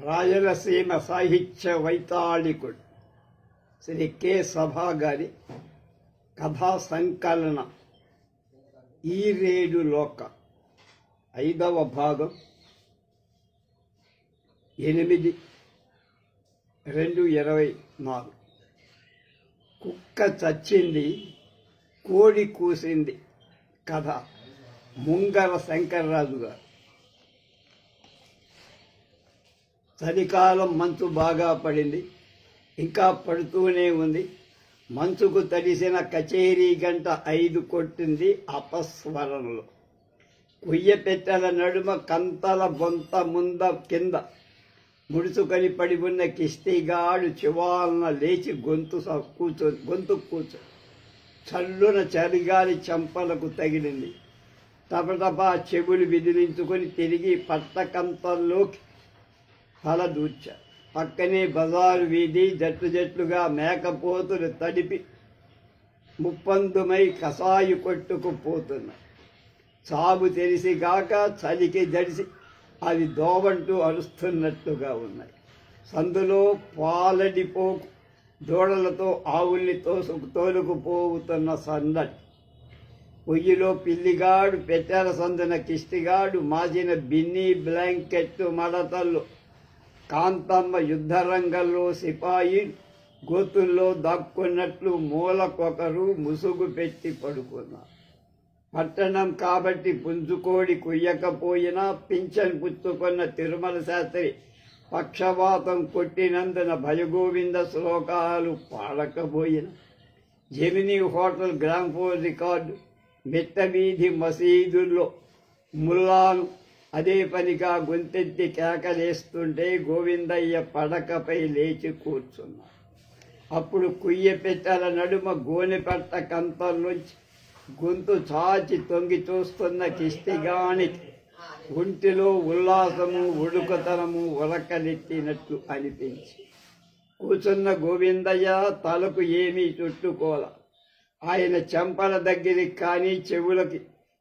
రాయలసీమ సాహిత్య వైతాళికుడు శ్రీ కె సభా గారి కథా సంకలన ఈరేడు లోక 5వ భాగం 8/2/24. కుక్క చచ్చింది, కోడి కూసింది. కథ ముంగర శంకర్రాజు గారు. చలికాలం మంచు బాగా పడింది, ఇంకా పడుతూనే ఉంది. మంచుకు తడిసిన కచేరీ గంట 5 కొట్టింది అపస్వరంలో. కుయ్య పెట్టెల నడుమ కంతల బొంత ముంద కింద ముడుచుకొని పడి ఉన్న కిష్టిగాడు చివాలన లేచి గొంతు కూర్చో చల్లున చలిగాలి చెంపలకు తగిలింది. టపటపా చెవులు విదిలించుకొని తిరిగి పట్టకంతల్లోకి తలదూర్చా. పక్కనే బజారు వీధి జట్లు జట్లుగా మేకపోతులు తడిపి ముప్పందుమై కసాయి కొట్టుకుపోతున్నాయి. చావు తెలిసిగాక చలికి జడిసి అవి దోవంటూ అరుస్తున్నట్లుగా ఉన్నాయి. సందులో పాలడిపోకు దూడలతో ఆవుల్ని తోలుకుపోతున్న సందడి. పొయ్యిలో పిల్లిగాడు, పెట్టెల సందున కిష్టిగాడు, మాసిన బిన్నీ బ్లాంకెట్టు మడతల్లో కాంతమ్మ, యుద్ధరంగంలో సిపాయి గోతుల్లో దాక్కున్నట్లు మూలకొకరు ముసుగు పెట్టి పడుకున్నారు. పట్టణం కాబట్టి పుంజుకోడి కుయ్యకపోయినా పింఛన్ పుచ్చుకున్న తిరుమల శాస్త్రి పక్షవాతం కొట్టినందున భయగోవింద శ్లోకాలు పాడకపోయిన జెమినీ హోటల్ గ్రామ్ఫోన్ రికార్డు, మెట్ట వీధి మసీదుల్లో ముల్లాను అదే పనిగా గొంతెత్తి కేకలేస్తుంటే గోవిందయ్య పడకపై లేచి కూర్చున్నాడు. అప్పుడు కుయ్య పెట్టెల నడుమ గోనెపట్ట కంతల్లోంచి గొంతు చాచి తొంగి చూస్తున్న కిష్టిగానికి ఒంటిలో ఉల్లాసము, ఉడుకుతనము ఉరకలెత్తినట్లు అనిపించి కూర్చున్న గోవిందయ్య తలకు ఏమీ చుట్టుకోల. ఆయన చెంపల దగ్గరికి కానీ చెవులకి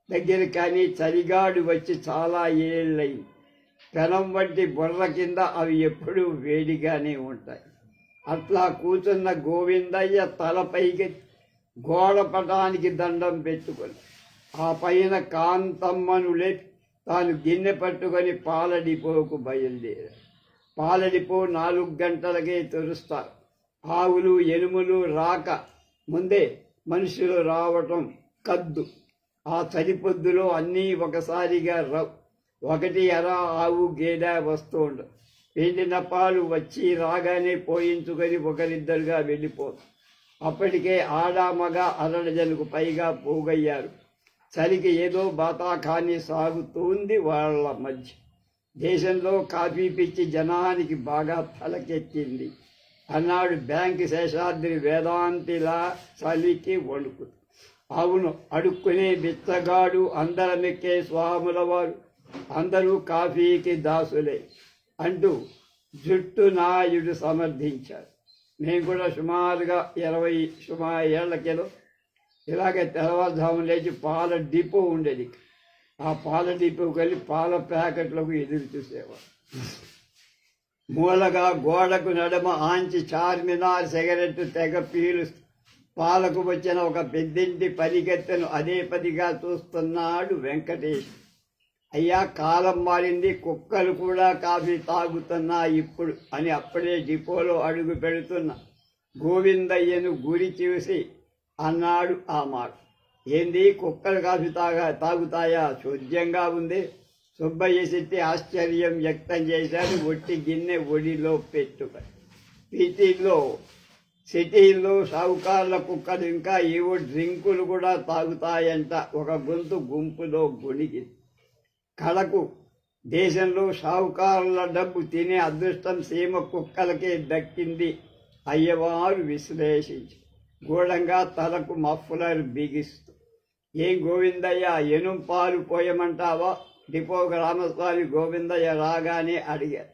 దగ్గర కానీ చలిగాడు వచ్చి చాలా ఏళ్ళయింది. పెనం వంటి బుర్ర కింద అవి ఎప్పుడూ వేడిగానే ఉంటాయి. అట్లా కూర్చున్న గోవిందయ్య తలపైకి గోడపటానికి దండం పెట్టుకొని ఆ పైన కాంతమ్మను లేపి తాను గిన్నె పట్టుకొని పాల డిపోకు బయలుదేరారు. పాల డిపో 4 గంటలకే తెరుస్తారు. ఆవులు ఎనుములు రాక ముందే మనుషులు రావటం కద్దు. ఆ చలిపొద్దులో అన్నీ ఒకసారిగా ఒకటి ఎరా ఆవు గేదె వస్తూ ఉండవు. పిండిన పాలు వచ్చి రాగానే పోయించుకొని ఒకరిద్దరుగా వెళ్ళిపోతారు. అప్పటికే ఆడామగ 1 డజనుకు పైగా పోగయ్యారు. చలికి ఏదో బాతాఖానీ సాగుతుంది వాళ్ళ మధ్య. దేశంలో కాఫీ పిచ్చి జనానికి బాగా తలకెక్కింది అన్నాడు బ్యాంకు శేషాద్రి వేదాంతిలా చలికి వణుకుతూ. అవును, అడుక్కునే బిచ్చగాడు, అందరమెక్కే స్వాముల వారు అందరూ కాఫీకి దాసులే అంటూ జుట్టు నాయుడు సమర్థించారు. నేను కూడా సుమారుగా 20 ఏళ్ల కింద ఇలాగే తెల్లవారుజామున లేచి పాల డిపో ఉండేది. ఆ పాల డిపోకి వెళ్ళి పాల ప్యాకెట్లకు ఎదురు చూసేవారు. మూలగా గోడకు నడుమ ఆంచి చార్మినార్ సిగరెట్టు తెగ పీలుస్తూ పాలకు వచ్చిన ఒక పెద్దింటి పరిగెత్తను అదే పదిగా చూస్తున్నాడు వెంకటేష్. అయ్యా, కాలం మారింది, కుక్కలు కూడా కాఫీ తాగుతున్నా ఇప్పుడు అని అప్పుడే డిపోలో అడుగు పెడుతున్న గోవిందయ్యను గురి చూసి అన్నాడు ఆ మాట. ఏంది, కుక్కలు కాఫీ తాగుతాయా? చోద్యంగా ఉంది. సుబ్బయ్య శెట్టి ఆశ్చర్యం వ్యక్తం చేశాడు. ఒట్టి గిన్నె ఒడిలో పెట్టుకొని. సిటీల్లో షావుకార్ల కుక్కలు ఇంకా ఏవో డ్రింకులు కూడా తాగుతాయంట. ఒక గొంతు గుంపులో గొణిగి కళకు దేశంలో షావుకారుల డబ్బు తినే అదృష్టం సీమ కుక్కలకే దక్కింది అయ్యవారు విశ్లేషించి గూఢంగా తలకు మఫ్లర్ బిగిస్తూ. ఏం గోవిందయ్య, ఎనుం పాలు పోయమంటావా? డిపో గ్రామస్వామి గోవిందయ్య రాగానే అడిగారు.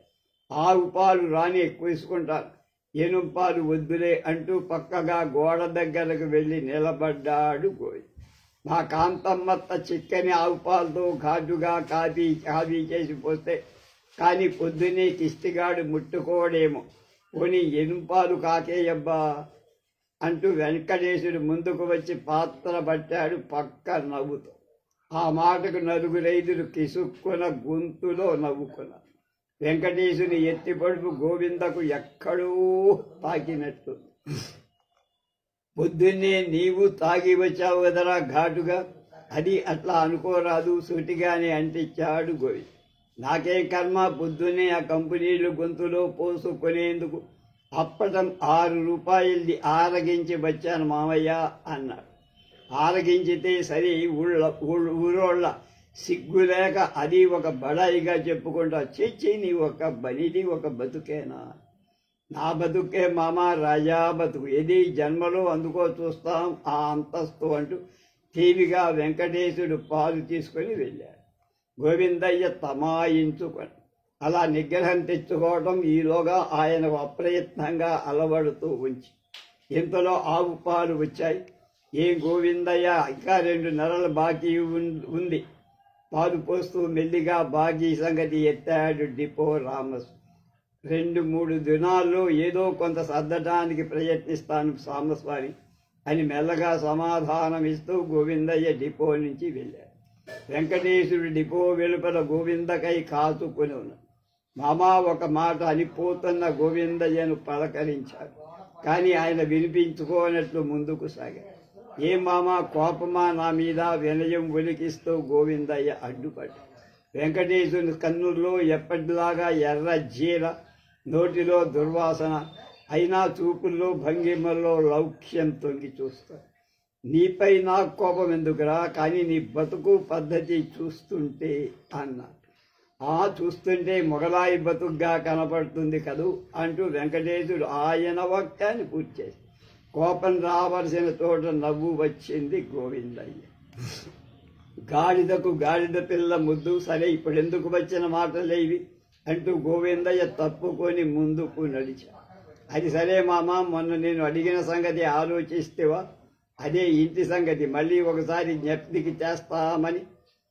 ఆవు పాలు రాని ఎక్కువ తీసుకుంటాను, ఎనుం పాలు వద్దులే అంటూ పక్కగా గోడ దగ్గరకు వెళ్ళి నిలబడ్డాడు గోవి. మా కాంతమ్మత్త చిక్కని ఆవు పాలతో ఘాటుగా కాఫీ చేసి పోస్తే కాని పొద్దునే కిష్టిగాడు ముట్టుకోడేమో, పోనీ ఎనుపాలు కాకేయబ్బా అంటూ వెంకటేశుడు ముందుకు వచ్చి పాత్ర పట్టాడు పక్క నవ్వుతో. ఆ మాటకు నలుగురైదులు కిసుక్కున గొంతులో నవ్వుకున్నారు. వెంకటేశుని ఎత్తి పడుపు గోవిందకు ఎక్కడో తాకినట్టు. పొద్దున్నే నీవు తాగి వచ్చావు కదరా ఘాటుగా, అది అట్లా అనుకోరాదు, సూటిగానే అంటించాడు గోవింద్. నాకేం కర్మ, పొద్దున్నే ఆ కంపెనీలు గొంతులో పోసుకునేందుకు అప్పటం 6 రూపాయలది ఆరగించి వచ్చాను మామయ్య అన్నాడు. ఆరగించితే సరే, ఊరోళ్ళ సిగ్గులేక అది ఒక బడాయిగా చెప్పుకుంటా, చేచి నీ ఒక బలిది ఒక బతుకేనా? నా బతుకే మామ, రాజా బతుకు, ఏది జన్మలో అందుకో చూస్తాం ఆ అంతస్తు అంటూ టీవీగా వెంకటేశుడు పాలు తీసుకొని వెళ్ళాడు. గోవిందయ్య తమాయించుకొని అలా నిగ్రహం తెచ్చుకోవడం ఈలోగా ఆయన అప్రయత్నంగా అలవడుతూ ఉంచి ఇంతలో ఆవు పాలు వచ్చాయి. ఏం గోవిందయ్య, ఇంకా 2 నెలల బాకీ ఉంది. పాలు పోస్తూ మెల్లిగా బాకీ సంగతి ఎత్తాడు డిపో రామస్. 2-3 దినాల్లో ఏదో కొంత సర్దటానికి ప్రయత్నిస్తాను సామస్వామి అని మెల్లగా సమాధానం ఇస్తూ గోవిందయ్య డిపో నుంచి వెళ్ళాడు. వెంకటేశుడు డిపో వెలుపల గోవిందకై కాచుకుని ఉన్నాడు. మామా ఒక మాట అనిపోతున్న గోవిందయ్యను పలకరించాడు. కానీ ఆయన వినిపించుకోనట్లు ముందుకు సాగాడు. ఏం మామా, కోపమా నా మీద? వినయం ఒలికిస్తూ గోవిందయ్య అడ్డుపడ్డాడు. వెంకటేశుని కన్నుల్లో ఎప్పటిలాగా ఎర్ర జీర, నోటిలో దుర్వాసన, అయినా చూపుల్లో భంగిమల్లో లౌక్యం తొంగి చూస్తాడు. నీపై నాకు కోపం ఎందుకురా, కానీ నీ బతుకు పద్ధతి చూస్తుంటే అన్నాడు. చూస్తుంటే మొగలాయి బతుకుగా కనపడుతుంది కదూ అంటూ వెంకటేశుడు ఆయన వాక్యాన్ని పూర్తి చేసి కోపం రావలసిన చోట నవ్వు వచ్చింది గోవిందయ్య. గాడిదకు గాడిద పిల్ల ముద్దు, సరే ఇప్పుడెందుకు వచ్చిన మాటలేవి అంటూ గోవిందయ్య తప్పుకొని ముందుకు నడిచాడు. అది సరే మామ, మొన్న నేను అడిగిన సంగతి ఆలోచిస్తేవా? అదే ఇంటి సంగతి మళ్ళీ ఒకసారి జ్ఞప్తికి చేస్తామని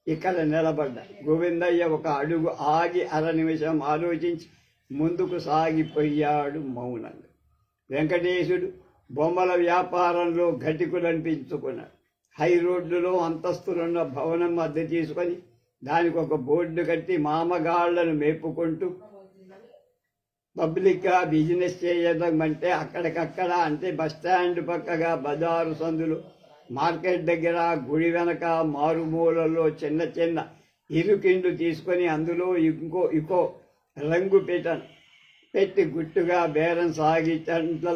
ఇక్కడ నిలబడ్డా. గోవిందయ్య ఒక అడుగు ఆగి 1/2 నిమిషం ఆలోచించి ముందుకు సాగిపోయాడు మౌనంగా. వెంకటేశుడు బొమ్మల వ్యాపారంలో ఘటికులనిపించుకున్నాడు. హై రోడ్డులో అంతస్తులున్న భవనం అద్దె తీసుకొని దానికి ఒక బోర్డు కట్టి మామగాళ్లను మేపుకుంటూ పబ్లిక్గా బిజినెస్ చేయడం అంటే అక్కడికక్కడ, అంటే బస్టాండ్ పక్కగా బజారు సందులు, మార్కెట్ దగ్గర, గుడి వెనక, మారుమూలలో చిన్న చిన్న ఇరుకిండ్లు తీసుకొని అందులో ఇంకో రంగు పెట్టి గుట్టుగా బేరం సాగించడంలో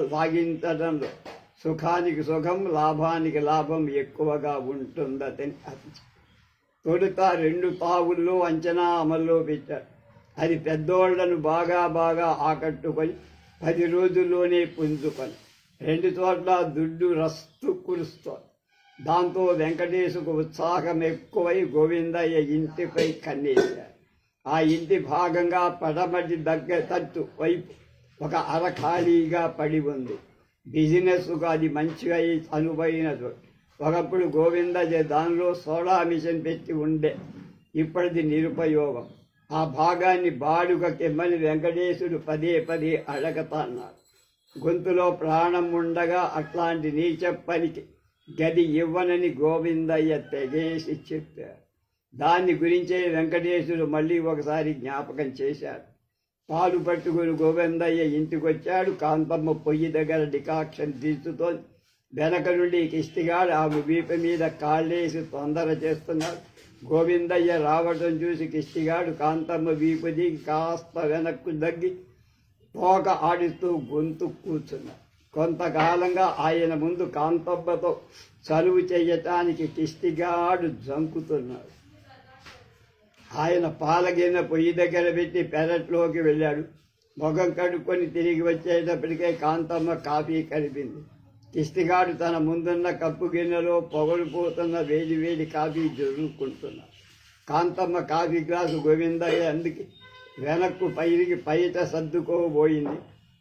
సుఖానికి సుఖం, లాభానికి లాభం ఎక్కువగా ఉంటుందని తొలుత 2 తావుల్లో అంచనా అమల్లో పెట్టాడు. అది పెద్దోళ్లను బాగా ఆకట్టుకొని 10 రోజుల్లోనే పుంజుకొని 2 చోట్ల దుడ్డు రస్తు కురుస్తోంది. దాంతో వెంకటేశుకు ఉత్సాహం ఎక్కువై గోవిందయ్య ఇంటిపై కన్నేశాడు. ఆ ఇంటి భాగంగా పడమటి తట్టు వైపు ఒక అర ఖాళీగా పడి ఉంది. బిజినెస్కు అది మంచిగా అనువైనది. ఒకప్పుడు గోవిందయ్య దానిలో సోడా మిషన్ పెట్టి ఉండే, ఇప్పటిది నిరుపయోగం. ఆ భాగాన్ని బాడుగకెమ్మని వెంకటేశుడు పదే అడగతన్నాడు. గొంతులో ప్రాణం ఉండగా అట్లాంటి నీచ పనికి గది ఇవ్వనని గోవిందయ్య తెగేసి చెప్పాడు. దాన్ని గురించే వెంకటేశుడు మళ్ళీ ఒకసారి జ్ఞాపకం చేశాడు. పాలు పట్టుకుని గోవిందయ్య ఇంటికొచ్చాడు. కాంతమ్మ పొయ్యి దగ్గర డికాక్షన్ తీర్చుతోంది. వెనక నుండి కిష్టిగాడు ఆమె వీప మీద కాళ్ళేసి తొందర చేస్తున్నాడు. గోవిందయ్య రావటం చూసి కిష్టిగాడు కాంతమ్మ వీపు దిగి కాస్త వెనక్కు దగ్గి తోక ఆడిస్తూ గొంతు కూర్చున్నాడు. కొంతకాలంగా ఆయన ముందు కాంతమ్మతో చలువు చెయ్యటానికి కిష్టిగాడు జంకుతున్నాడు. ఆయన పాలగిన పొయ్యి దగ్గర పెట్టి పెరట్లోకి వెళ్ళాడు. మొగం కడుక్కొని తిరిగి వచ్చేటప్పటికే కాంతమ్మ కాఫీ కలిపింది. కిష్టిగాడు తన ముందున్న కప్పు గిన్నెలో పొగలిపోతున్న వేడి కాఫీ జరుపుకుంటున్నాడు. కాంతమ్మ కాఫీ గ్లాసు గోవిందయ్య అందుకి వెనక్కు పైకి బయట సర్దుకోబోయింది.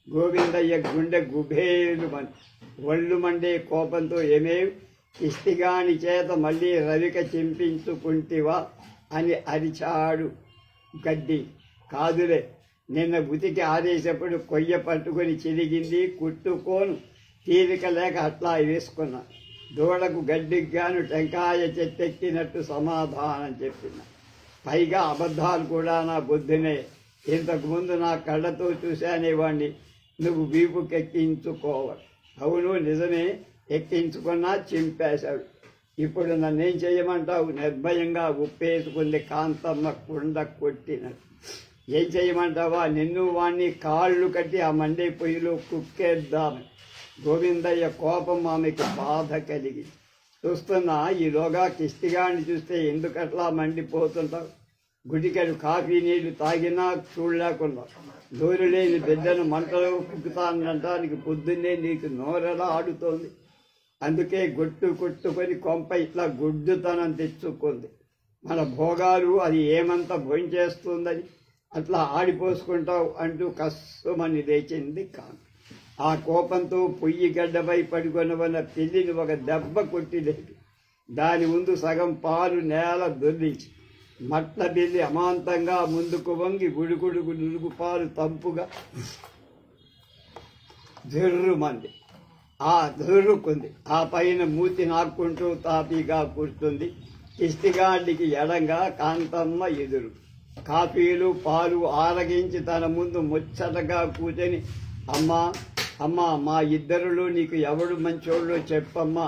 గోవిందయ్య గుండె గుబేలు ఒళ్ళు మండే కోపంతో ఏమేమి కిష్టిగాని చేత మళ్ళీ రవిక చింపించుకుంటివా అని అరిచాడు గడ్డి. కాదులే, నిన్న ఉతికి ఆరేసేప్పుడు కొయ్య పట్టుకొని చిరిగింది, కుట్టుకోను తీరిక లేక అట్లా వేసుకున్నా. దూడకు గడ్డిగాను టెంకాయ చెట్టెక్కినట్టు సమాధానం చెప్పిన. పైగా అబద్ధాలు కూడా నా బుద్ధినే. ఇంతకుముందు నా కళ్ళతో చూశానేవాణ్ణి, నువ్వు వీపుకెక్కించుకోవాలి. అవును నిజమే, ఎక్కించుకున్నా చింపేశాడు. ఇప్పుడు నన్నేం చేయమంటావు? నిర్భయంగా ఉప్పేసుకుంది కాంతమ్మ కుండ కొట్టినట్టు. ఏం చేయమంటావా? నిన్ను వాణ్ణి కాళ్ళు కట్టి ఆ మండే పొయ్యిలో కుక్కేద్దామని. గోవిందయ్య కోపం ఆమెకు బాధ కలిగి చూస్తున్నా. ఈలోగా కిష్టిగాన్ని చూస్తే ఎందుకట్లా మండిపోతుంటావు? గుడికెడు కాఫీ నీళ్లు తాగినా చూడలేకుండా దూరు లేని బిడ్డను మంటలో కుక్కుతానంటానికి పొద్దున్నే నీకు నోరెలా ఆడుతోంది. అందుకే కొట్టుకొని కొంప ఇట్లా గుడ్డుతనం తెచ్చుకుంది. మన భోగాలు అది ఏమంత భోంచేస్తుందని అట్లా ఆడిపోసుకుంటావు అంటూ కస్సుమని లేచింది కాంతి. ఆ కోపంతో పొయ్యి గడ్డపై పడుకొనవన్న పిల్లిని ఒక దెబ్బ కొట్టిలేదు. దాని ముందు సగం పాలు నేల దొర్లించి మట్ల బిల్లి అమాంతంగా ముందుకు వంగి గుడుగుడుగు నురుగు పాలు తంపుగా జర్రుమంది. ఆ జర్రుకుంది. ఆ పైన మూతి నాక్కుంటూ తాపీగా కూర్చుంది. కిష్టిగాడికి ఎడంగా కాంతమ్మ ఎదురు. కాఫీలు పాలు ఆరగించి తన ముందు ముచ్చటగా కూర్చొని, అమ్మా అమ్మా, మా ఇద్దరులో నీకు ఎవడు మంచోళ్ళో చెప్పమ్మా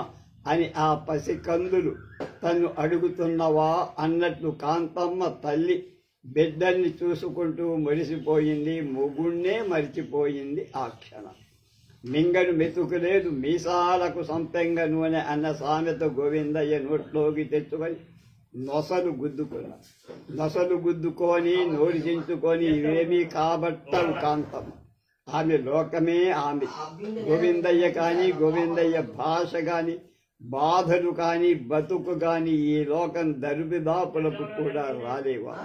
అని ఆ పసికందులు తను అడుగుతున్నవా అన్నట్లు కాంతమ్మ తల్లి బిడ్డల్ని చూసుకుంటూ మురిసిపోయింది. మొగుణ్ణే మరిచిపోయింది ఆ క్షణం. మింగను మెతుకులేదు మీసాలకు సంపెంగ నూనె అన్న సామెత గోవిందయ్య నోట్లోకి తెచ్చుకొని నొసలు గుద్దుకొని నోరిచించుకొని ఇవేమీ కాబట్టవు కాంతమ్మ. ఆమె లోకమే ఆమె. గోవిందయ్య కానీ, గోవిందయ్య భాష కానీ, బాధలు కానీ, బతుకు కానీ ఈ లోకం దరుబిదాపులకు కూడా రాలేవా?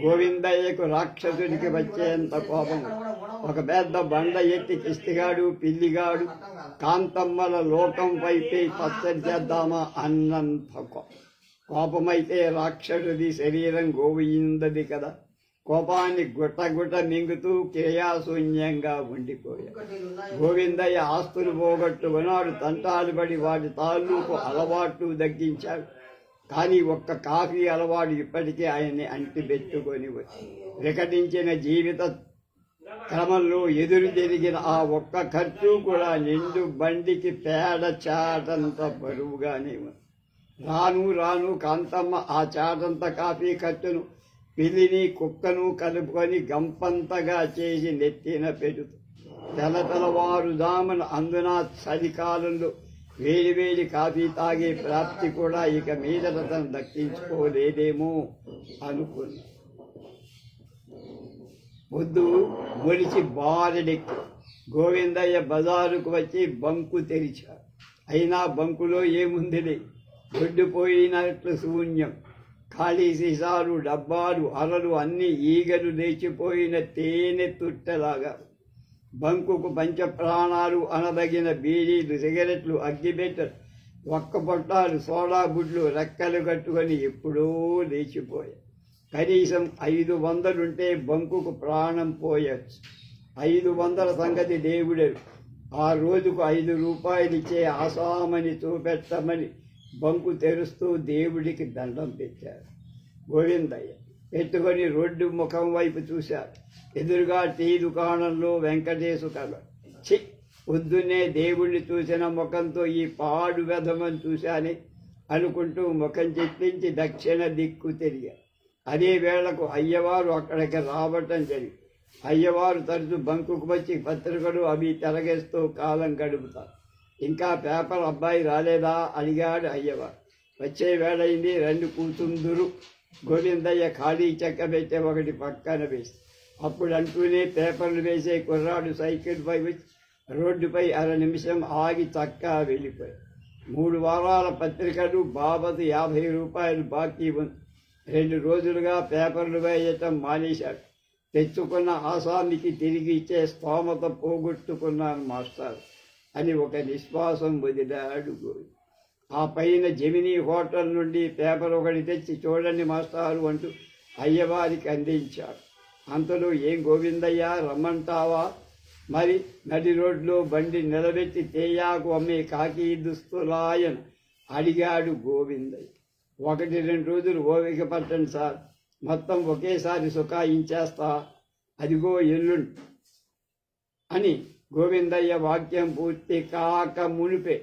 గోవిందయ్యకు రాక్షసుడికి వచ్చేంత కోపం. ఒక పెద్ద బండ ఎత్తి కిష్టిగాడు పిల్లిగాడు కాంతమ్మల లోకం వైపే పచ్చడి చేద్దామా అన్నంత కోపమైతే రాక్షసుడి శరీరం గోవిందది కదా. కోపాన్ని గుట్ట మింగుతూ క్రియాశూన్యంగా ఉండిపోయాడు. గోవిందయ్య ఆస్తులు పోగొట్టుకున్నాడు. తంటాలు పడి వాటి తాలూకు అలవాట్లు తగ్గించాడు. కానీ ఒక్క కాఫీ అలవాటు ఇప్పటికీ ఆయన్ని అంటిపెట్టుకొని వికటించిన జీవిత క్రమంలో ఎదురు జరిగిన ఆ ఒక్క ఖర్చు కూడా నిండు బండికి పేడ చాటంత బరువుగానే ఉంది. రాను కాంతమ్మ ఆ చాటంత కాఫీ ఖర్చును పిల్లిని కుక్కను కలుపుకొని గంపంతగా చేసి నెత్తిన పెడుతూ తెల్లవారుజామున అందున చలికాలంలో వేడి కాఫీ తాగే ప్రాప్తి కూడా ఇక మీదట తను దక్కించుకోలేదేమో అనుకున్నా. పొద్దు మొలిచి బారెడెక్కి గోవిందయ్య బజారుకు వచ్చి బంకు తెరిచాడు. అయినా బంకులో ఏముందిలే, దొడ్డిపోయినట్లు శూన్యం. ఖాళీ సీసాలు, డబ్బాలు, అరలు అన్ని ఈగలు లేచిపోయిన తేనె తుట్టలాగా. బంకుకు పంచ ప్రాణాలు అనదగిన బీడీలు, సిగరెట్లు, అగ్గిబెట్టలు, ఒక్క పొట్టాలు, సోడా బుడ్లు రెక్కలు కట్టుకొని ఎప్పుడో లేచిపోయాయి. కనీసం 500 బంకుకు ప్రాణం పోయచ్చు. 500 సంగతి దేవుడే. ఆ రోజుకు 5 రూపాయలు ఇచ్చే ఆసామని చూపెట్టమని బంకు తెరుస్తూ దేవుడికి దండం పెట్టారు. గోవిందయ్య పెట్టుకొని రోడ్డు ముఖం వైపు చూశారు. ఎదురుగా టీ దుకాణంలో వెంకటేశు కళ. పొద్దున్నే దేవుణ్ణి చూసిన ముఖంతో ఈ పాడు వెధమని చూశానే అనుకుంటూ ముఖం చెట్టించి దక్షిణ దిక్కు తిరిగారు. అదే వేళకు అయ్యవారు అక్కడికి రావటం జరిగింది. అయ్యవారు తరచు బంకుకు వచ్చి పత్రికలు అవి తిరగేస్తూ కాలం గడుపుతారు. ఇంకా పేపర్ అబ్బాయి రాలేదా అడిగాడు అయ్యవారు. వచ్చే వేళయింది, రెండు కూతుందురు. గోవిందయ్య ఖాళీ చెక్క పెట్టే ఒకటి పక్కన వేసి అప్పుడు అంటూనే పేపర్లు వేసే కుర్రాడు సైకిల్ పై వచ్చి రోడ్డుపై 1/2 నిమిషం ఆగి చక్కా వెళ్ళిపోయాడు. 3 వారాల పత్రికలు బాబతు 50 రూపాయలు బాకీ ఉంది. 2 రోజులుగా పేపర్లు వేయటం మానేశాడు. తెచ్చుకున్న ఆసామికి తిరిగి ఇచ్చే స్తోమత పోగొట్టుకున్నాను మాస్టర్ అని ఒక నిశ్వాసం వదిలాడు గోవింద్. ఆ పైన జమినీ హోటల్ నుండి పేపర్ ఒకటి తెచ్చి చూడండి మాస్టారు అంటూ అయ్యవారికి అందించాడు. అంతలో ఏం గోవిందయ్య రమ్మంటావా? మరి నడి రోడ్లో బండి నిలబెట్టి తేయాకు అమ్మే కాకి దుస్తులాయన్ అడిగాడు గోవిందయ్య. 1-2 రోజులు ఓపిక పట్టండి సార్, మొత్తం ఒకేసారి సుఖాయించేస్తా, అదిగో ఎల్లుండి అని గోవిందయ్య వాక్యం పూర్తి కాక మునిపే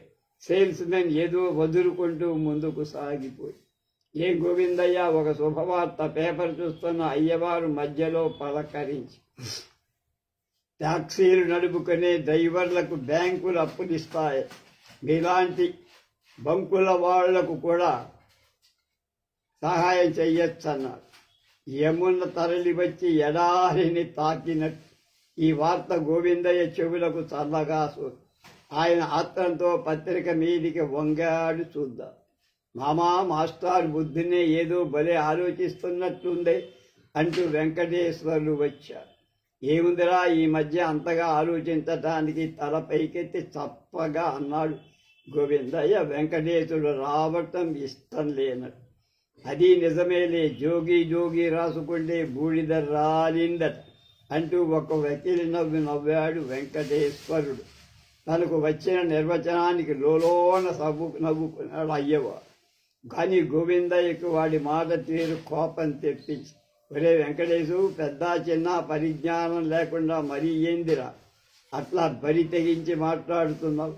సేల్స్ మెన్ ఏదో వదులుకుంటూ ముందుకు సాగిపోయి. ఏం గోవిందయ్య, ఒక శుభవార్త. పేపర్ చూస్తున్న అయ్యవారు మధ్యలో పలకరించి, టాక్సీలు నడుపుకునే డ్రైవర్లకు బ్యాంకులు అప్పులిస్తాయి, మీలాంటి బంకుల వాళ్లకు కూడా సహాయం చెయ్యొచ్చన్నారు. యమున తరలి వచ్చి ఎడారిని తాకినట్టు ఈ వార్త గోవిందయ్య చెవులకు చల్లగా ఆయన ఆత్రంతో పత్రిక మీదికి వంగాడు. చూద్దాం మామా, మాస్టర్ బుద్ధినే ఏదో భలే ఆలోచిస్తున్నట్లుందే అంటూ వెంకటేశ్వర్లు వచ్చారు. ఏముందిరా ఈ మధ్య అంతగా ఆలోచించటానికి? తల పైకెత్తి చప్పగా అన్నాడు గోవిందయ్య. వెంకటేశుడు రావటం ఇష్టం లేనట్టు. అది నిజమేలే, జోగి జోగి రాసుకుంటే బూడిద రాలిందట అంటూ ఒక వెకిలి నవ్వాడు వెంకటేశ్వరుడు. తనకు వచ్చిన నిర్వచనానికి లోలోన నవ్వుకున్నాడు అయ్యవారు. కానీ గోవిందయ్యకు వాడి మాట తీరు కోపం తెప్పించి, ఒరే వెంకటేశు, పెద్ద చిన్న పరిజ్ఞానం లేకుండా మరీ ఏందిరా అట్లా బరి తెగించి మాట్లాడుతున్నావు?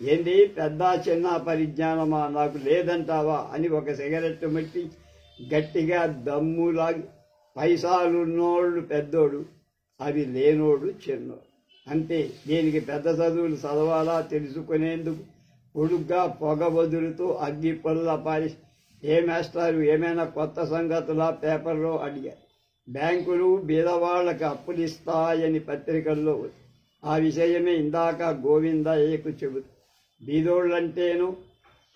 ఏంది పెద్ద చిన్న పరిజ్ఞానమా? నాకు లేదంటావా అని ఒక సిగరెట్ మట్టి గట్టిగా దమ్ములాగి, పైసాలున్నోళ్ళు పెద్దోడు, అవి లేనోడు చిన్నోడు అంతే. దీనికి పెద్ద చదువులు చదవాలా తెలుసుకునేందుకు పొడుగ్గా పొగ వదులుతూ అగ్గి పొల్ల పారి, ఏ మాస్టారు ఏమైనా కొత్త సంగతులా పేపర్లో అడిగారు. బ్యాంకులు బీదవాళ్లకు అప్పులిస్తాయని పత్రికల్లో ఆ విషయమే ఇందాక గోవిందయ్యకు చెబుతూ, బీదోళ్లంటేను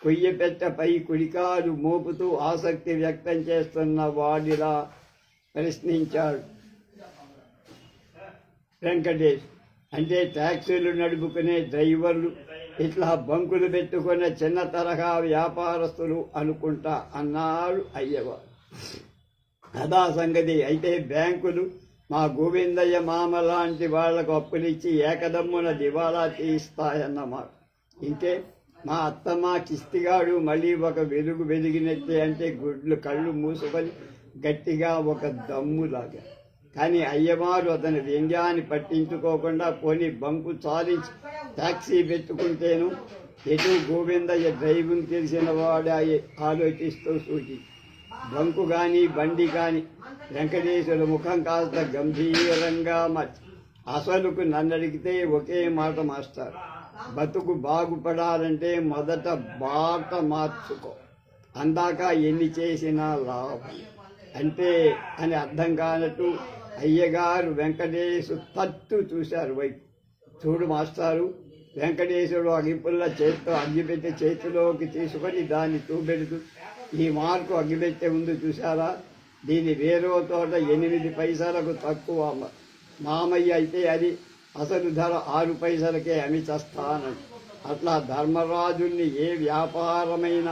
కొయ్యపెట్టపై కుడికాలు మోపుతూ ఆసక్తి వ్యక్తం చేస్తున్న వాడిలా ప్రశ్నించాడు వెంకటేష్. అంటే టాక్సీలు నడుపుకునే డ్రైవర్లు, ఇట్లా బంకులు పెట్టుకునే చిన్న తరహా వ్యాపారస్తులు అనుకుంటా అన్నాడు అయ్యవారు. అదా సంగతి. అయితే బ్యాంకులు మా గోవిందయ్య మామ లాంటి వాళ్లకు అప్పులిచ్చి ఏకదమ్మున దివాలా తీయిస్తాయన్నమాట. ఇంకే మా అత్తమ్మ కిస్తిగాడు మళ్ళీ ఒక వెలుగు వెలిగినట్టే అంటే గుడ్లు కళ్ళు మూసుకొని గట్టిగా ఒక దమ్ములాగా. కానీ అయ్యవారు అతని వ్యంగ్యాన్ని పట్టించుకోకుండా పోనీ బంకు చాలించి టాక్సీ పెట్టుకుంటేను ఎటు గోవిందయ్య డ్రైవింగ్ తెలిసిన వాడే ఆలోచిస్తూ సూచి, బంకు కానీ బండి కానీ. వెంకటేశ్వర ముఖం కాస్త గంభీరంగా మార్చి, అసలుకు నన్ను అడిగితే ఒకే మాట మాస్టర్, బతుకు బాగుపడాలంటే మొదట బాట మార్చుకో, అందాక ఎన్ని చేసినా లాభం అంటే అని అర్థం కానట్టు అయ్యగారు వెంకటేశు తట్టు చూశారు వైపు. చూడు మాస్టారు, వెంకటేశుడు అగ్గిపుల్ల చేత్తో అగ్గిపెట్టి చేతిలోకి తీసుకొని దాన్ని చూపెడుతూ, ఈ మార్కు అగ్గిపెట్టే ముందు చూశారా, దీని వేరే తోట 8 పైసలకు తక్కువ, మామయ్య అయితే అది అసలు ధర 6 పైసలకే అమి చస్తానని. అట్లా ధర్మరాజుల్ని ఏ వ్యాపారమైన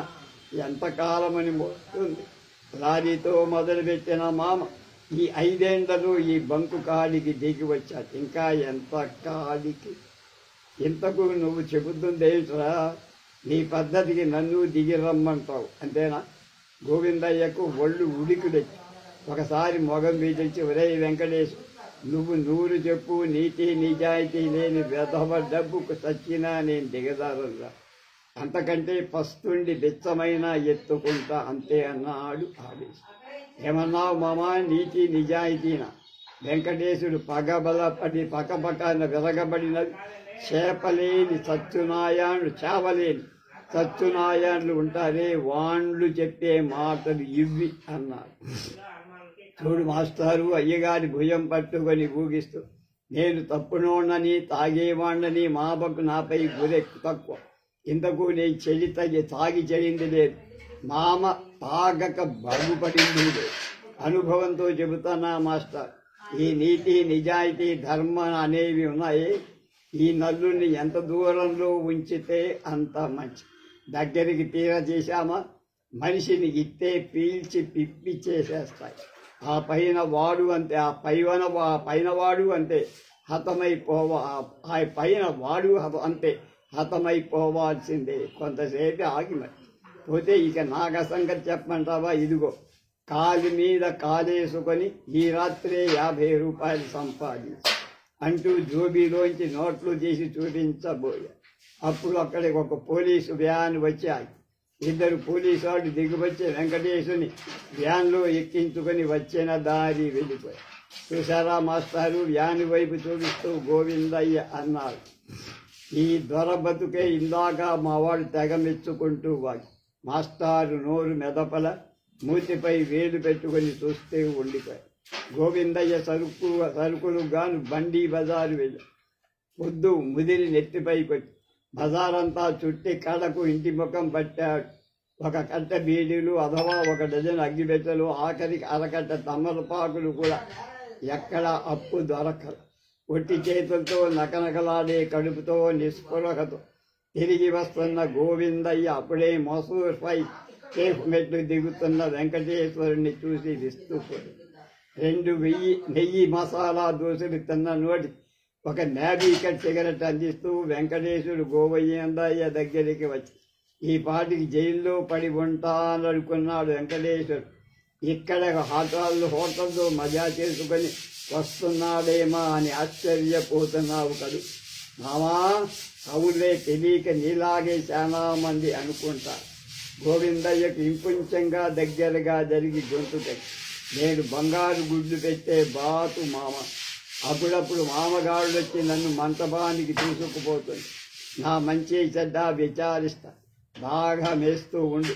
ఎంతకాలమని మోస్తుంది. లారీతో మొదలుపెట్టిన మామ ఈ 5 ఏళ్లలో ఈ బంకు కాడికి దిగి వచ్చాడు. ఇంకా ఎంత కాడికి? ఇంతకు నువ్వు చెబుతుందేంట్రా? నీ పద్ధతికి నన్ను దిగి రమ్మంటావు అంతేనా? గోవిందయ్యకు ఒళ్ళు ఉడికిడొచ్చి ఒకసారి మొగం వీధించి, ఒరే వెంకటేశ్, నువ్వు 100 చెప్పు, నీతి నిజాయితీ లేని వెధవ డబ్బుకు చచ్చినా నేను దిగదారురా, అంతకంటే పస్తుండి బిచ్చమైన ఎత్తుకుంటా అంతే అన్నాడు ఆవేశం. ఏమన్నావు మామా, నీతి నిజాయితీనా? వెంకటేశుడు పగబలపడి పక్కపక్కన విరగబడినవి చేపలేని చచ్చునాయాళ్ళు, చేపలేని చచ్చునాయాళ్ళు ఉంటారే, వాండ్లు చెప్పే మాటలు ఇవి అన్నాడు. చూడు మాస్టారు, అయ్యగారి భుజం పట్టుకొని ఊగిస్తూ, నేను తప్పునోళ్ళని తాగేవాణ్ణని, మాబకు నాపై గురెక్కు తక్కువ, ఇంతకు నేను తాగి చెడింది లేదు, మామ తాగక బాగుపడింది లేదు. అనుభవంతో చెబుతున్నా మాస్టర్, ఈ నీతి నిజాయితీ ధర్మం అనేవి ఉన్నాయి. ఈ నల్లుని ఎంత దూరంలో ఉంచితే అంత మంచి. దగ్గరికి తీర చేశామా మనిషిని ఇట్టే పీల్చి పిప్పి చేసేస్తాయి. ఆ పైన వాడు అంతే, ఆ పైన వాడు అంతే ఆ పైన వాడు అంతే హతమైపోవాల్సిందే. కొంతసేపు ఆగి మరి పోతే ఇక నాగ సంగతి చెప్పమంటావా? ఇదిగో కాలి మీద కాలేసుకొని ఈ రాత్రే 50 రూపాయలు సంపాదించి అంటూ జోబీలోంచి నోట్లు తీసి చూపించబోయా. అప్పుడు అక్కడికి ఒక పోలీసు వ్యాన్ వచ్చాయి. 2 పోలీసు వాళ్ళు దిగువచ్చి వెంకటేశుని వ్యాన్లో ఎక్కించుకొని వచ్చిన దారి వెళ్ళిపోయారు. చూసారా మాస్టారు? వ్యాన్ వైపు చూపిస్తూ గోవిందయ్య అన్నారు. ఈ దొర బతుకే ఇందాక మావాడు తెగ మెచ్చుకుంటూ వాడు. మాస్టారు నోరు మెదపల, మూతిపై వేలు పెట్టుకుని చూస్తే ఉండిపోయారు. గోవిందయ్య సరుకులు గాను బండి బజారు వెళ్ళి పొద్దు ముదిరి నెత్తిపై కొట్టి బజారంతా చుట్టి కళ్ళకు ఇంటి ముఖం పట్టాడు. ఒక కట్ట బీడీలు అథవా 1 డజన్ అగ్గిబెట్టలు, ఆఖరికి అరకట్ట తమలపాకులు కూడా ఎక్కడ అప్పు దొరకదు. ఒట్టి చేతులతో నకనకలాడే కడుపుతో నిస్పృహతో తిరిగి వస్తున్న గోవిందయ్య అప్పుడే మసూర్పై కేఫ్ మెట్లు దిగుతున్న వెంకటేశ్వరుని చూసి విస్తుపోయి 2 నెయ్యి మసాలా దోశలు తిన్న నోటి ఒక న్యాబీకట్ సిగరెట్ అందిస్తూ వెంకటేశ్వరుడు గోవిందయ్య దగ్గరికి వచ్చి ఈ పాటికి జైల్లో పడి ఉంటాననుకున్నాడు వెంకటేశ్వరుడు. ఇక్కడ హోటల్లో మజా చేసుకుని వస్తున్నాడేమా అని ఆశ్చర్యపోతున్నావు కదూ మామా? అవులే, తెలియక నీలాగే చాలా మంది అనుకుంటారు. గోవిందయ్యకు ఇంకొంచెంగా దగ్గరగా జరిగి గొంతు తెచ్చి, నేను బంగారు గుడ్లు పెట్టే బాతు మామ. అప్పుడప్పుడు మామగారుడు వచ్చి నన్ను మంటపానికి తీసుకుపోతుంది. నా మంచి చెడ్డ విచారిస్తా. బాగా మేస్తూ ఉండు,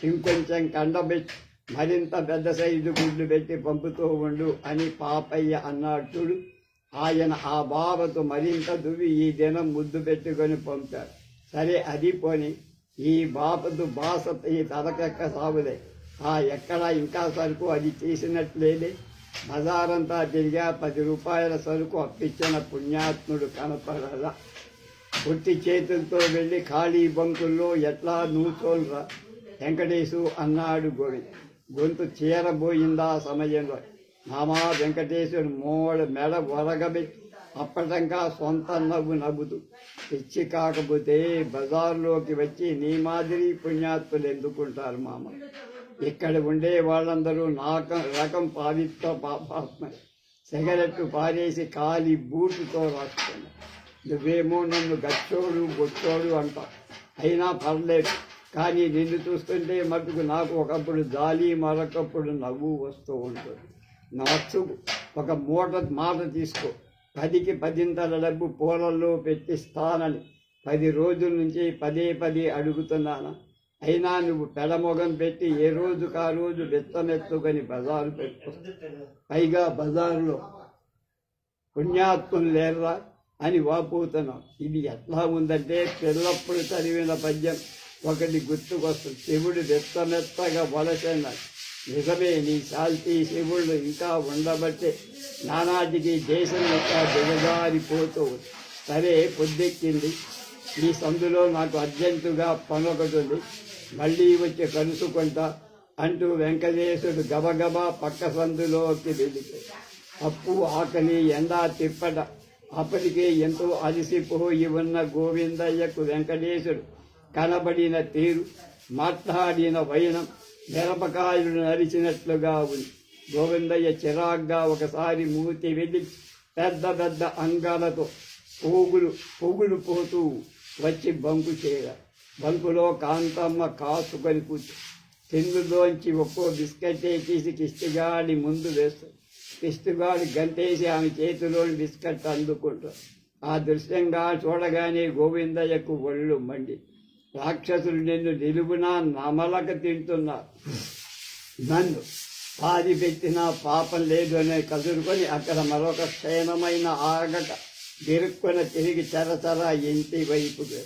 ఇంకొంచెం కండబెట్టి మరింత పెద్ద సైజు గుడ్లు పెట్టి పంపుతూ ఉండు అని పాపయ్య అన్నాడు చూడు. ఆయన ఆ బాబతో మరింత దువ్వి ఈ దినం ముద్దు పెట్టుకొని పంపాడు. సరే అది పోని, ఈ బాపతు బాస ఈ తలకెక్క సాగులే. ఎక్కడ ఇంకా సరుకు అది చేసినట్లేదే. బజారంతా తిరిగా 10 రూపాయల సరుకు అప్పించిన పుణ్యాత్ముడు కనపడదా. పుట్టి చేతులతో వెళ్ళి ఖాళీ బంకుల్లో ఎట్లా నూచోన్రా వెంకటేశు అన్నాడు గోవింద్. గొంతు చీరబోయిందా సమయంలో. మామా వెంకటేశ్వరుడు మెడ వరగబెట్టి అప్పటంగా సొంత నవ్వు నవ్వుతూ, పిచ్చి కాకపోతే బజార్లోకి వచ్చి నీ మాదిరి పుణ్యాత్ములు ఎందుకుంటారు మామ? ఇక్కడ ఉండే వాళ్ళందరూ రకం పావిత్ర పాపాత్మ. సిగరెట్టు పారేసి ఖాళీ బూటుతో రాస్తున్నా. నువ్వేమో నన్ను గచ్చోడు బొచ్చోడు అంటావు. అయినా పర్లేదు, కానీ నిన్ను చూస్తుంటే మటుకు నాకు ఒకప్పుడు జాలి, మరొకప్పుడు నవ్వు వస్తూ ఉంటుంది. నచ్చుకు ఒక మాట తీసుకో. 10కి 10 డబ్బు పూలల్లో పెట్టిస్తానని 10 రోజుల నుంచి పదే అడుగుతున్నానా? అయినా నువ్వు పెడమొగం పెట్టి ఏ రోజుకు ఆ రోజు వెత్తమెత్తుకొని బజారు పెట్టు. పైగా బజారులో పుణ్యాత్ములు లేర్రా అని వాపోతున్నావు. ఇది ఎట్లా ఉందంటే పిల్లప్పుడు చదివిన పద్యం ఒకటి గుర్తుకొస్తుంది. శివుడు వెత్తమెత్తగా వలసన్నాడు. నిజమే, నీ శాల్తీ శివుళ్ళు ఇంకా ఉండబట్టే నానాటికి దేశం యొక్క దిగజారిపోతూ. సరే, పొద్దెక్కింది. ఈ సందులో నాకు అర్జెంటుగా పనొకటి ఉంది, మళ్ళీ వచ్చి కలుసుకుంటా అంటూ వెంకటేశుడు గబగబా పక్క సందులోకి వెళ్ళిపోయి అప్పు, ఆకలి, ఎండా తిప్పట అప్పటికే ఎంతో అలసిపోయి ఉన్న గోవిందయ్యకు వెంకటేశుడు కనబడిన తీరు, మాట్లాడిన వైనం మిరపకాయలు నరిచినట్లుగా ఉంది. గోవిందయ్య చిరాగ్గా ఒకసారి మూతి వెళ్ళి పెద్ద అంగాలతో పొగులు పోతూ వచ్చి బంకు చేరారు. బంకులో కాంతమ్మ కాసుకొని కూర్చో తిందులోంచి ఒక్కో బిస్కెట్టే తీసి కిష్టిగాడి ముందు వేస్తుంది. కిష్టిగాడి గంటేసి ఆమె చేతిలోని బిస్కెట్ అందుకుంటారు. ఆ దృశ్యంగా చూడగానే గోవిందయ్యకు ఒళ్ళు మండి, రాక్షసులు నిన్ను నిలువునా నమలక తింటున్నారు, నన్ను పాది పెట్టినా పాపం లేదు అనే కదురుకొని అక్కడ మరొక క్షీణమైన ఆగక గిరుక్కున తిరిగి చరచర ఇంటి వైపుకు.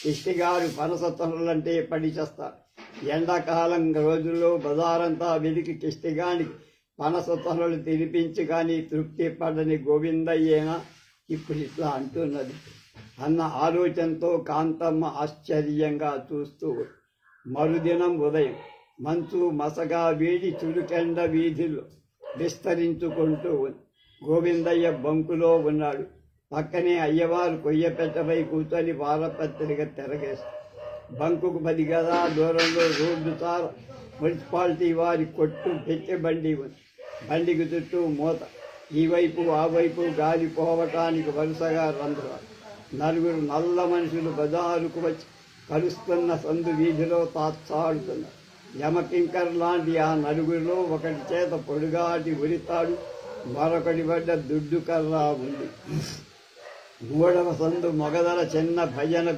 కిష్టిగారు పనస తొనలంటే పడి చేస్తారు. ఎండాకాలం రోజుల్లో బజారంతా వెలికి కిష్టిగానికి పనస తొనలు తినిపించి కానీ తృప్తి పడని గోవిందయ్యేనా ఇప్పుడు ఇట్లా అంటున్నది అన్న ఆలోచనతో కాంతమ్మ ఆశ్చర్యంగా చూస్తూ. మరుదినం ఉదయం మంచు మసగా వేడి చురుకెండ వీధిలో విస్తరించుకుంటూ ఉంది. గోవిందయ్య బంకులో ఉన్నాడు. పక్కనే అయ్యవారు కొయ్యపెట్టపై కూర్చొని వారపత్రిక తిరగేస్తారు. బంకుకు 10 గజాల దూరంలో రోడ్డు తార మున్సిపాలిటీ వారి కొట్టు పెట్టె బండి ఉంది. బండికి చుట్టూ మూత. ఈ వైపు ఆ వైపు గాలి పోవటానికి వరుసగా రంధ్రాలు. 4 నల్ల మనుషులు బజారుకు వచ్చి కలుస్తున్న సందు వీధిలో తాత్సాడుతున్నారు. యమకింకర్ లాంటి ఆ 4 ఒకటి చేత పొడుగాటి ఉరితాడు, మరొకటి పడ్డ దుడ్డు కర్ర ఉంది. 3వ సందు మొగదల చిన్న భజన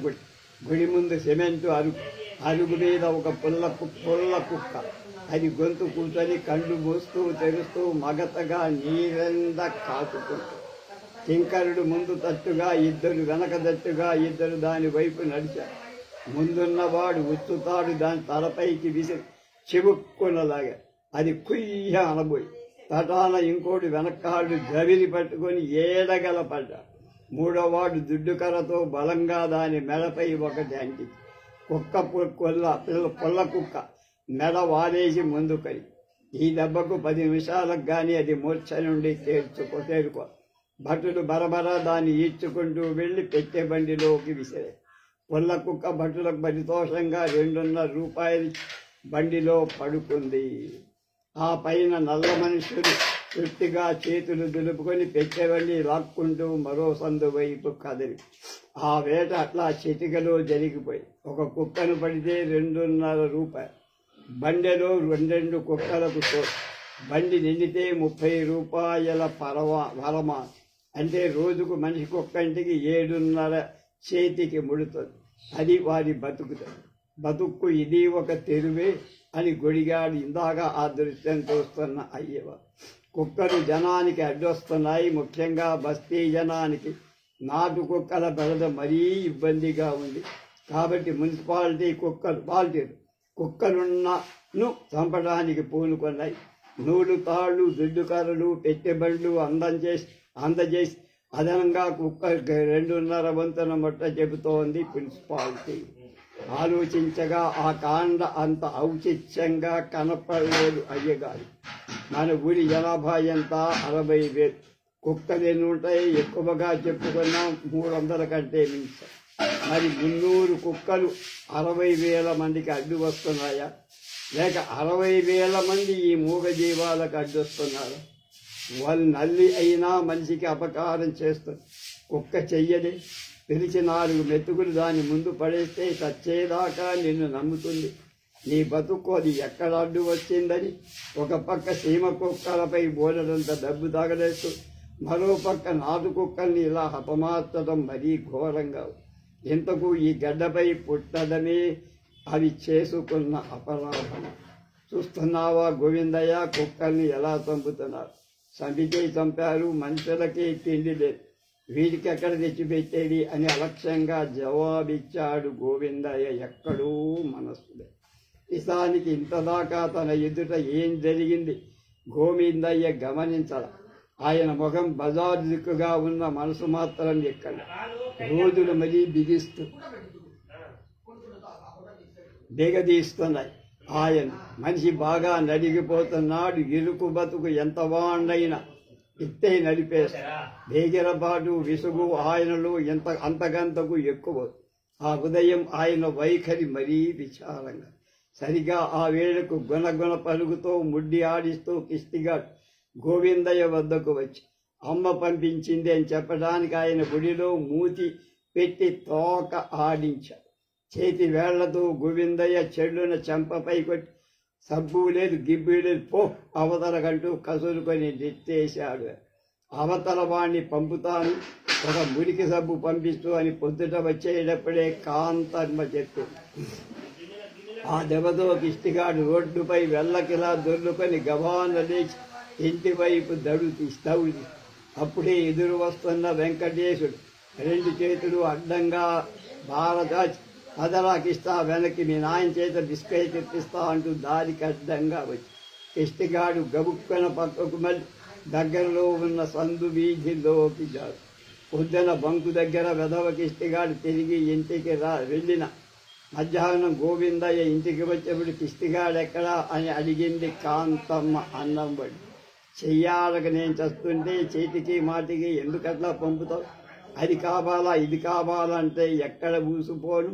గుడి ముందు సిమెంటు అరుగు మీద ఒక పుల్ల కుక్క. అది గొంతు కూర్చొని కళ్ళు మూస్తూ తెరుస్తూ మగతగా నీరెంద కాచుకుంటూ. కింకరుడు ముందు తట్టుగా 2, వెనక తట్టుగా 2 దాని వైపు నడిచారు. ముందున్నవాడు ఉచ్చుతాడు దాని తలపైకి విసిరి చివుక్కునలాగా అది కుయ్య అనబోయి తటాన ఇంకోటి వెనకాడు జవిలి పట్టుకొని ఏడగల పడ్డాడు. 3వవాడు దుడ్డుకర్రతో బలంగా దాని మెడపై ఒకటి అంటి. పుల్ల కుక్క మెడ వారేసి ముందుకని. ఈ దెబ్బకు 10 నిమిషాలకు గాని అది మూర్ఛ నుండి తేరుకో. భటులు బరబరా దాన్ని ఈడ్చుకుంటూ వెళ్లి పెట్టె బండిలోకి విసిరే. పుల్ల కుక్క భటులకు పరితోషంగా 2.5 రూపాయలు బండిలో పడుకుంది. ఆ పైన నల్ల మనుషులు చుట్టిగా చేతులు దులుపుకొని పెట్టెవల్లి లాక్కుంటూ మరో సందు వైపు కదిలి. ఆ వేట అట్లా చిటికలో జరిగిపోయి. ఒక కుక్కను పడితే 2.5 రూపాయలు. బండెలో 2 కుక్కలకు బండి నిండితే 30 రూపాయల వరమా. అంటే రోజుకు మనిషి కుక్కంటికి 7.5 చేతికి ముడుతుంది. అది వారి బతుకు ఇది ఒక తెరువే అని గొడిగాడు ఇందాక ఆ దృశ్యం చూస్తున్న అయ్యవ. కుక్కలు జనానికి అడ్డొస్తున్నాయి. ముఖ్యంగా బస్తీ జనానికి నాటు కుక్కల బెడద మరీ ఇబ్బందిగా ఉంది. కాబట్టి మున్సిపాలిటీ కుక్కలున్నను చంపడానికి పూనుకున్నాయి. నూలు తాళ్లు, దుడ్డు కర్రలు, పెట్టెబండ్లు అందజేసి అదనంగా కుక్క 2.5 వంతున మొట్ట చెబుతోంది మున్సిపాలిటీ. ఆలోచించగా ఆ కాండ అంత ఔచిత్యంగా కనపడలేదు అయ్యగారు. మన ఊరి జనాభా ఎంత? 60,000. కుక్కలు ఎన్ని ఉంటాయి? ఎక్కువగా చెప్పుకున్నాం 300 కంటే మించి. మరి 300 కుక్కలు 60,000 మందికి అడ్డు వస్తున్నాయా? లేక 60,000 మంది ఈ మూగ జీవాలకు అడ్డొస్తున్నారు? వాళ్ళు నల్లి అయినా మనిషికి అపకారం చేస్తుంది. కుక్క చెయ్యదే. పిలిచి 4 మెతుకులు దాని ముందు పడేస్తే చచ్చేదాకా నిన్ను నమ్ముతుంది. నీ బతుకు అది ఎక్కడ అడ్డు వచ్చిందని ఒక పక్క సీమ కుక్కలపై బోలెడంత డబ్బు తగలేస్తూ మరో పక్క నాటు కుక్కల్ని ఇలా హతమార్చడం మరీ ఘోరంగా. ఇంతకు ఈ గడ్డపై పుట్టడమే అవి చేసుకున్న అపరాధం. చూస్తున్నావా గోవిందయ్య, కుక్కల్ని ఎలా చంపుతున్నారు? చంపితే చంపారు, మనుషులకే తిండి లేదు, వీడికి ఎక్కడ తెచ్చిపెట్టేది అని అలక్ష్యంగా జవాబిచ్చాడు గోవిందయ్య. ఎక్కడో మనస్సులే. ఇసానికి ఇంతదాకా తన ఎదుట ఏం జరిగింది గోవిందయ్య గమనించాల. ఆయన ముఖం బజారు దిక్కుగా ఉన్న మనసు మాత్రం ఎక్కడ. రోజులు మరీ బిగదీస్తున్నాయి. ఆయన మనిషి బాగా నడిగిపోతున్నాడు. ఇరుకు బతుకు ఎంత వాణ్ణైనా ఇట్టే నడిపేస్తా. వేగిరబాటు విసుగు ఆయనలో అంతకంతకు ఎక్కువ. ఆ ఉదయం ఆయన వైఖరి మరీ విచారంగా. సరిగా ఆ వేళకు గుణగుణ పలుగుతో ముడ్డి ఆడిస్తూ కిష్టిగా గోవిందయ్య వద్దకు వచ్చి అమ్మ పంపించింది అని చెప్పడానికి ఆయన గుడిలో మూతి పెట్టి తోక ఆడించాడు. చేతి వేళ్లతో గోవిందయ్య చెడున చెంపపై కొట్టి సబ్బు లేదు, గిబ్బు లేదు, పో అవతలకంటూ కసురుకొని నెత్తేశాడు. అవతల వాణ్ణి పంపుతాను, ఒక మురికి సబ్బు పంపిస్తూ అని పొద్దుట వచ్చేటప్పుడే కాంతర్మ చెప్పు. ఆ దెబ్బతో కిష్టిగాడు రోడ్డుపై వెల్లకిలా దొర్లుకొని గబాన లేచి ఇంటి వైపు దౌడి. అప్పుడే ఎదురు వస్తున్న వెంకటేశుడు 2 చేతులు అడ్డంగా భారతాచి అదలా కిష్టా వెనక్కి మీ నాయన చేత బిస్కెట్ తెప్పిస్తా అంటూ దారికి అడ్డంగా వచ్చి కిష్టిగాడు గబుక్కన పక్కకు మళ్ళీ దగ్గరలో ఉన్న సందు వీధిలోకి జాడు. పొద్దున బంకు దగ్గర వెధవ కిష్టిగాడు తిరిగి ఇంటికి వెళ్ళిన మధ్యాహ్నం గోవిందయ్య ఇంటికి వచ్చేప్పుడు కిష్టిగాడెక్కడా అని అడిగింది కాంతమ్మ అన్నం పడి. చెయ్యాలక నేను చస్తుంటే చేతికి మాటికి ఎందుకట్లా పంపుతావు? అది కావాలా ఇది కావాలంటే ఎక్కడ ఊసిపోను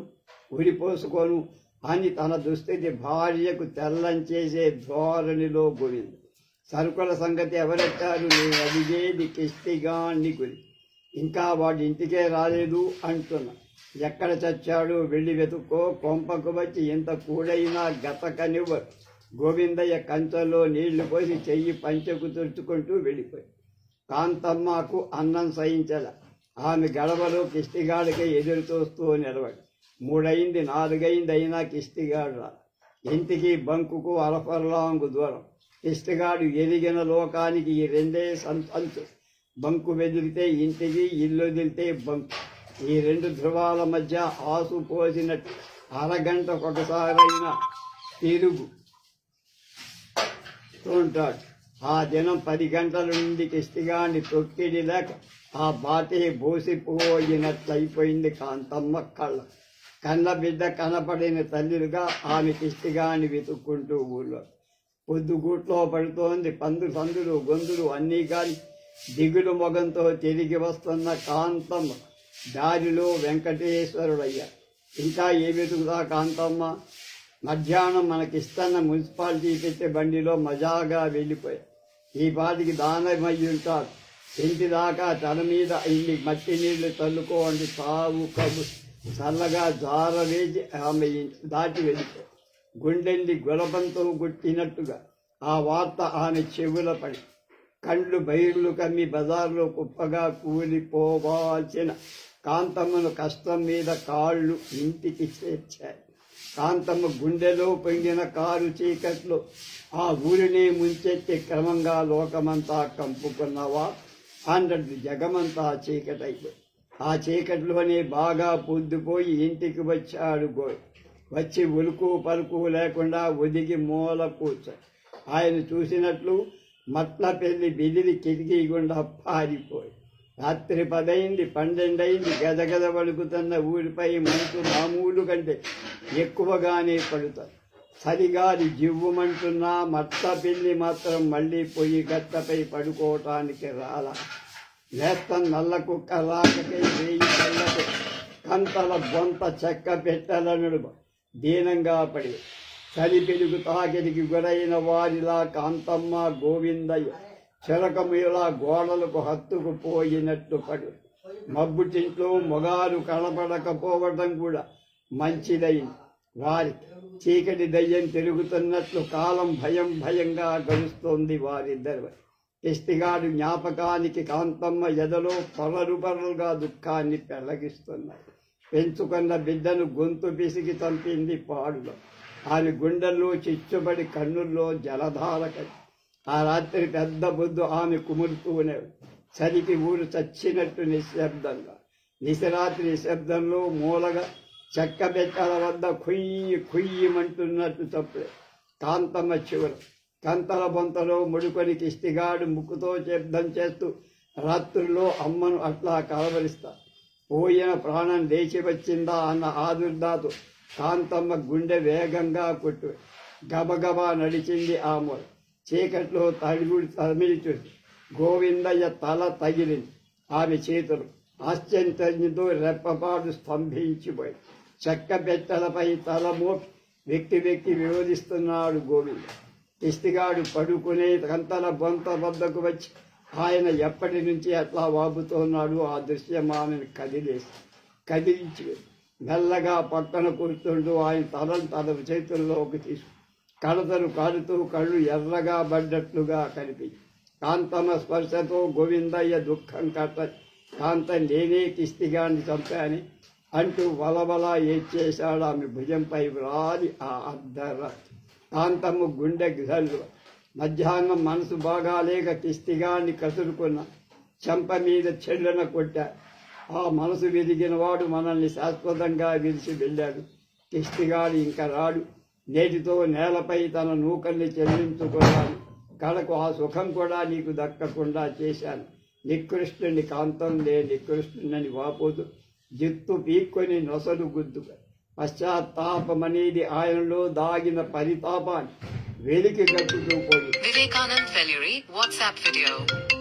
ఊరిపోసుకోను అని తన దుస్థితి భార్యకు తెల్లం చేసే ధోరణిలో గోవింద. సరుకుల సంగతి ఎవరెట్టారు? నేను అడిగేది కిష్టిగాన్ని గురి. ఇంకా వాడి ఇంటికే రాలేదు అంటున్నా. ఎక్కడ చచ్చాడో వెళ్ళి వెతుక్కో, కొంపకు వచ్చి ఇంత కూడైనా గతకనివ్వరు. గోవిందయ్య కంచంలో నీళ్లు పోసి చెయ్యి పంచెకు తుడుచుకుంటూ వెళ్ళిపోయి. కాంతమ్మకు అన్నం సహించల. ఆమె గడవలో కిష్టిగాడికి ఎదురు చూస్తూ నిలబడి 3 అయింది 4 అయింది అయినా కిష్టిగాడు రా. ఇంటికి బంకుకు అరఫర్లాంగు దూరం. కిష్టిగాడు ఎదిగిన లోకానికి ఈ 2 సంతు. బంకు వెదిలితే ఇంటికి, ఇల్లు వదిలితే బంకు. ఈ 2 ధ్రువాల మధ్య ఆసు పోసినట్టు అరగంటకొకసారైనా తిరుగు ఉంటాడు. ఆ దినం 10 గంటల నుండి కిష్టిగాడిని తొక్కిడి లేక ఆ బాటే బోసిపోయినట్లయిపోయింది కాంతమ్మ కళ్ళ. కన్న బిడ్డ కనపడిన తల్లిగా ఆమె కిష్టిగాడిని వెతుక్కుంటూ ఊళ్ళో పొద్దుగూట్లో పడుతోంది. సందులు గొంతులు అన్నీ కాని దిగులు మొగంతో తిరిగి వస్తున్న కాంతమ్మ దారిలో వెంకటేశ్వరుడయ్యా. ఇంకా ఏ వెతుకుతా కాంతమ్మ? మధ్యాహ్నం మనకిస్తున్న మున్సిపాలిటీ పెట్టే బండిలో మజాగా వెళ్ళిపోయా. ఈ పాటికి దానమయ్యి ఉంటాడు. ఇంటి దాకా తన మీద ఇల్లి మట్టి నీళ్లు చల్లుకోండి తావు కబు చల్లగా జార వేసి ఆమె దాటి వెళ్ళిపోయి గుండెండి గులబంతో గుట్టినట్టుగా ఆ వార్త ఆమె చెవుల పడి కండ్లు బైర్లు కమ్మి బజార్లో కుప్పగా కూలిపోవాల్సిన కాంతమ్మను కష్టం మీద కాళ్ళు ఇంటికి చేర్చాయి. కాంతమ్మ గుండెలో పొంగిన కారు చీకట్లో ఆ ఊరిని ముంచెత్తి క్రమంగా లోకమంతా కంపుకున్నవా అన్నట్టు జగమంతా చీకటైపోయి ఆ చీకట్లోనే బాగా పొద్దుపోయి ఇంటికి వచ్చాడు గోయ్. వచ్చి ఉలుకు పలుకు లేకుండా ఒదిగి మూల కూర్చొని ఆయన చూసినట్లు మట్ల పెళ్లి బిదిరి కిటికీ గుండా పారిపోయి. రాత్రి 10 అయింది 12 అయింది. గదగద వణుకుతున్న ఊరిపై మనసు మామూలు కంటే ఎక్కువగానే పడుతుంది. సరిగాది జివ్వుమంటున్నా మట్ల పెళ్లి మాత్రం మళ్లీ పొయ్యి గట్టపై పడుకోవటానికి రాలా. లేస్తం నల్ల కుక్క రాకకై 1000 కళ్ళకు కంతల బొంత చెక్క పెట్టల నడుమ దీనంగా పడి చలి పెలుగు తాకిడికి గురైన వారిలా కాంతమ్మ గోవిందయ్య చిరకములా గోడలకు హత్తుకుపోయినట్టు పడు. మబ్బుటింట్లో మొగాలు కనపడకపోవడం కూడా మంచిదైంది. వారి చీకటి దయ్యం తిరుగుతున్నట్లు కాలం భయంగా గడుస్తోంది వారిద్దరు. కిష్టిగాడు జ్ఞాపకానికి కాంతమ్మ ఎదలో పరలుగా దుఃఖాన్ని పెళ్లగిస్తున్నాయి. పెంచుకున్న బిడ్డను గొంతు పిసికి చంపింది పాడులో. ఆమె గుండెల్లో చిచ్చుబడి కన్నుల్లో జలధారకై ఆ రాత్రి పెద్ద బొద్దు ఆమె కుమురుతూనే చలికి ఊరు చచ్చినట్టు నిశ్శబ్దంగా. నిశరాత్రి నిశ్శబ్దంలో మూలగా చెక్క బెట్టల వద్ద కుయ్యమంటున్నట్టు తప్పుడే కాంతమ్మ చివరు కంతల బొంతలో ముడుకొని కిష్టిగాడు ముక్కుతో శబ్దం చేస్తూ రాత్రుల్లో అమ్మను అట్లా కలవరిస్తా. పోయిన ప్రాణం లేచి వచ్చిందా అన్న ఆదుర్దాతో కాంతమ్మ గుండె వేగంగా కొట్టు గబగబా నడిచింది ఆ మూల. చీకట్లో తమిళి చూసి గోవిందయ్య తల తగిలింది. ఆమె చేతులు ఆశ్చర్యంతో రెప్పపాటు స్తంభించిపోయి చెక్క బెత్తలపై తల మోపి వెక్కి విరోధిస్తున్నాడు గోవింద. కిష్టిగాడు పడుకునే కంతల బొంత వద్దకు వచ్చి ఆయన ఎప్పటి నుంచి అట్లా వాపుతున్నాడు. ఆ దృశ్యం ఆమెను కదిలించి మెల్లగా పక్కన కూర్చుంటూ ఆయన తన చేతుల్లోకి తీసుకు కడతలు కాడుతూ కళ్ళు ఎర్రగా పడ్డట్లుగా కనిపించి కాంతమ్మ స్పర్శతో గోవిందయ్య దుఃఖం కట్ట కాంత నేనే కిష్టిగాన్ని చంపాని అంటూ వలవల ఏడ్చేశాడు. ఆమె భుజంపై వ్రాలి ఆ అర్ధరాత్రి కాంతమ్మ గుండె గల్లు. మధ్యాహ్నం మనసు బాగాలేక కిష్టిగాన్ని కసురుకున్న చెంప మీద చెల్లెన కొట్టాడు. ఆ మనసు వెదిగిన వాడు మనల్ని శాశ్వతంగా విడిచి వెళ్ళాడు. కిష్టిగాడు ఇంకా రాడు. నేటితో నేలపై తన నూకల్ని చెల్లించుకున్నాను. కడకు ఆ సుఖం కూడా నీకు దక్కకుండా చేశాను. నికృష్ణుని కాంతం నికృష్ణుని వాపోతూ జిత్తు పీక్కొని నొసలు గుద్దుక పశ్చాత్తాపమనేది ఆయనలో దాగిన పరితాపాన్ని వెలికి గట్టుతూ పోయి Vivekanand Velluri WhatsApp video.